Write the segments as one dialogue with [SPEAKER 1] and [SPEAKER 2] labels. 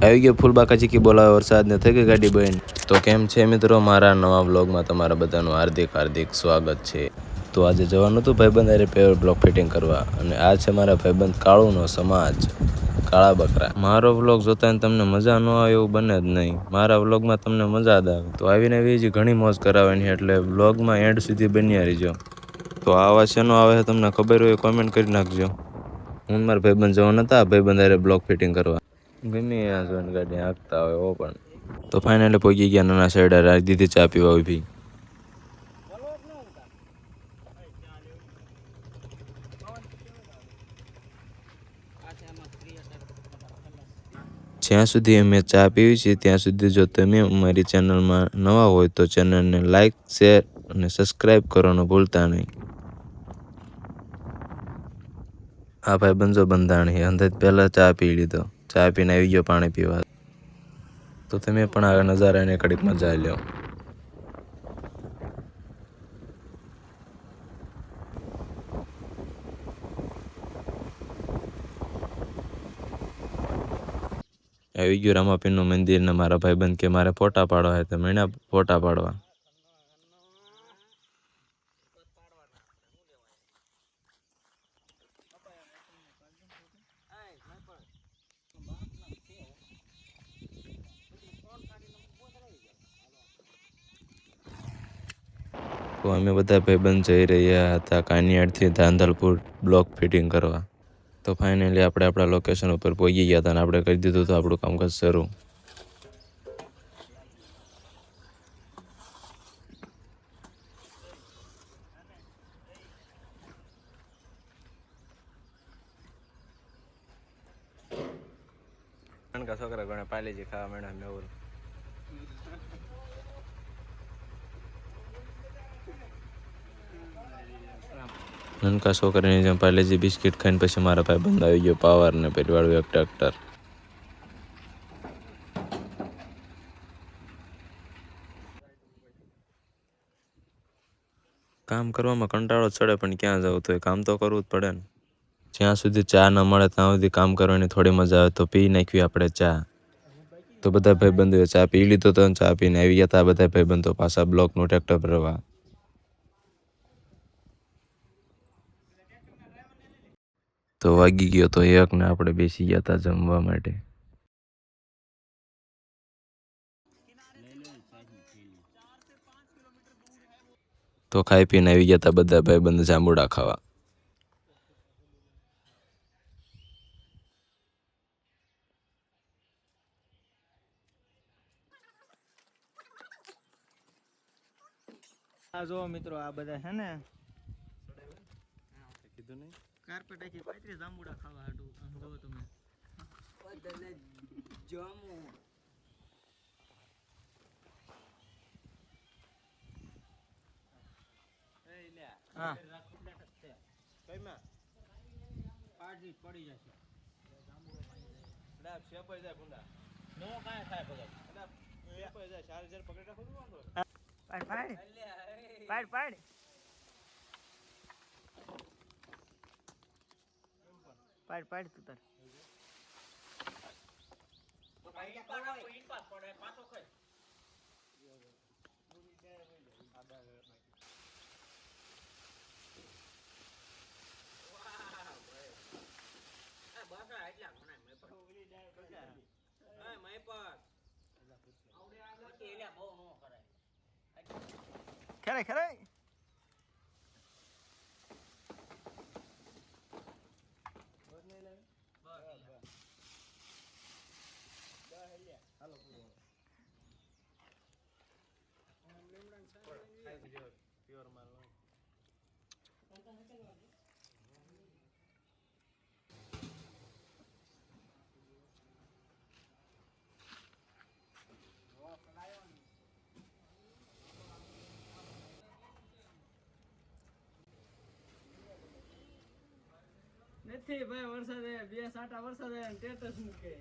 [SPEAKER 1] આવી ગયો ફૂલબાકાજી કી બોલાવે વરસાદને થઈ ગઈ ગાડી બંધ. તો કેમ છે મિત્રો, મારા નવા વ્લોગમાં તમારા બધાનું હાર્દિક સ્વાગત છે. તો આજે જવાનું હતું ભાઈબંધ હારે પેવર બ્લોક ફિટિંગ કરવા, અને આ છે મારા ભાઈબંધ કાળુનો સમાજ, કાળા બકરા. મારો વ્લોગ જોતા તમને મજા ન આવે એવું બને જ નહીં. મારા વ્લોગમાં તમને મજા જ આવે. તો આવીને એવી ઘણી મોજ કરાવવાની, એટલે વ્લોગમાં એન્ડ સુધી બન્યા રહીજો. તો આવા શેનો આવે છે તમને ખબર હોય કોમેન્ટ કરી નાખજો. હું મારા ભાઈબંધ જવાના હતા ભાઈબંધ હારે બ્લોક ફિટિંગ કરવા. ગમે આ ગાડી હાંકતા હોય ઓ પણ. તો ફાઇનલી પહોંચી ગયા નાના સાઈડ, રાખી દીધી ચા પીવા ઉભી. જ્યાં સુધી અમે ચા પીવી છે ત્યાં સુધી જો તમે અમારી ચેનલમાં નવા હોય તો ચેનલને લાઇક, શેર અને સબસ્ક્રાઈબ કરવાનું ભૂલતા નહીં. આ ભાઈ બંજો બંધાણી અંદાજ પહેલાં ચા પી લીધો. ચા પીને આવી ગયો પાણી પીવા. તો તમે પણ આ નજારાને કડીક મજા લ્યો. આવી ગયું રામાપીરનું મંદિર, ને મારા ભાઈબંધ કે મારે ફોટા પાડવા હોય તો મેં ફોટા પાડવા. તો અમે બધા ભાઈબંધ જઈ રહ્યા હતા કાનિયાડથી ધાંધલપુર બ્લોક ફિટિંગ કરવા. તો ફાઇનલી આપણે આપણા લોકેશન ઉપર પહોંચી ગયા હતા, અને આપણે કરી દીધું હતું આપણું કામકાજ શરૂ. છોકરા ગણે પાલેજી ખાવા મેળા મેવું. નનકા છોકરાની જેમ પાર્લેજી બિસ્કિટ ખાઈને પછી મારા ભાઈ બંધ આવી ગયો પાવર ને પેટવાળું એક ટ્રેક્ટર. કામ કરવામાં કંટાળો ચડે, પણ ક્યાં જવું, તો કામ તો કરવું જ પડે ને. જ્યાં સુધી ચા ન મળે ત્યાં સુધી કામ કરવાની થોડી મજા આવે. તો પી નાખવી આપણે ચા. તો બધા ભાઈબંધોએ ચા પી લીધો તો ચા પીને આવી ગયા હતા બધા ભાઈબંધો પાછા બ્લોકનું ટ્રેક્ટર ભરવા. તો વાગી ગયો તો એક ને આપણે બેસી ગયા હતા જમવા માટે. તો ખાઈ પીને આવી ગયા હતા બધા ભાઈબંધ જાંબુડા ખાવા.
[SPEAKER 2] આ જો મિત્રો, આ બધા છે ને કીધું નહીં કાર્પેટ આખી 35 જાંબુડા ખાવા હાટું. આમ જો તમે જામુ એ લે હા કઈમાં પાડી પડી જશે. ના શેપાઈ જાય ગુંડા નો કાય થાય ભગત. ના શેપાઈ જાય 4000 પકડી રાખો તો વાંધો. પાડ પાડ પાડ પાડ પાડ તું તાર તો ભાઈ પાડા કોઈ ઇન પાસ પડે પાછો ખાય. બાસા એટલા ઘણા મે પર ઓલી ડાય બજા એ મે પર આવડે આગળ એલા બહુ નો કરાય. ખરે ખરે હાલો પ્યોર માલ નથી ભાઈ. વરસાદ બે સાટા વરસાદ સ્ટેટસ મૂકે.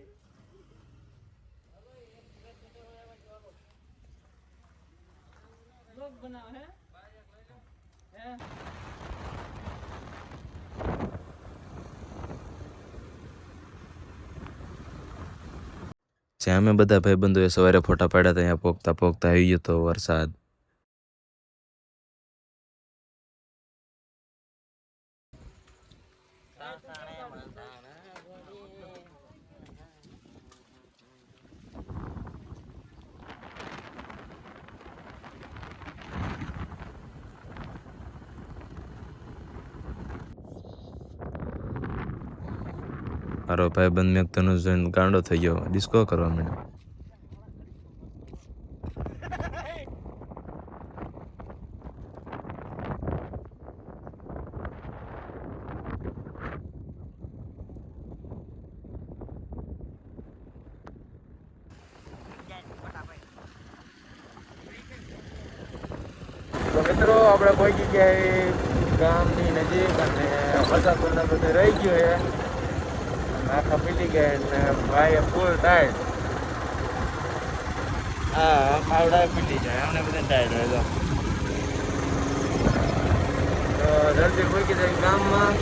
[SPEAKER 2] લોક બનાવ હે હે
[SPEAKER 1] જ્યાં અમે બધા ભાઈબંધોએ સવારે ફોટા પાડ્યા હતા, ત્યાં પોગતા પોગતા આવી ગયો હતો વરસાદ. મારો ભાઈબંધ મેઘધનુષ જોઈને ગાંડો થઈ ગયો, ડિસ્કો કરવા માંડ્યો.
[SPEAKER 3] તો મિત્રો આપણે પહોંચી ગયા ગામની નજીક અને વરસાદ વરસાદ બધું રહી ગયો છે. આખા પીટી ગયા ને ભાઈ ફૂલ ટાઈટ. હા પાવડા પીટી જાય અમને બધા ટાઈટ હોય તો જલ્દી પહોંચી જાય ગામમાં.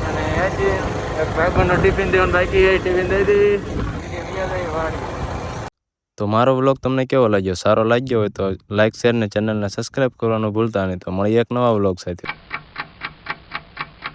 [SPEAKER 3] અને હજી એક ભાઈબંધનો ટિફિન દેવાનું બાકી એ ટિફિન દઈ દીધી વાણી.
[SPEAKER 1] તો મારો વ્લોગ તમને કેવો લાગ્યો? સારો લાગ્યો હોય તો લાઇક, શેર ને ચેનલને સબસ્ક્રાઈબ કરવાનું ભૂલતા નહીં. તો મળીએ એક નવા વ્લોગ સાથે.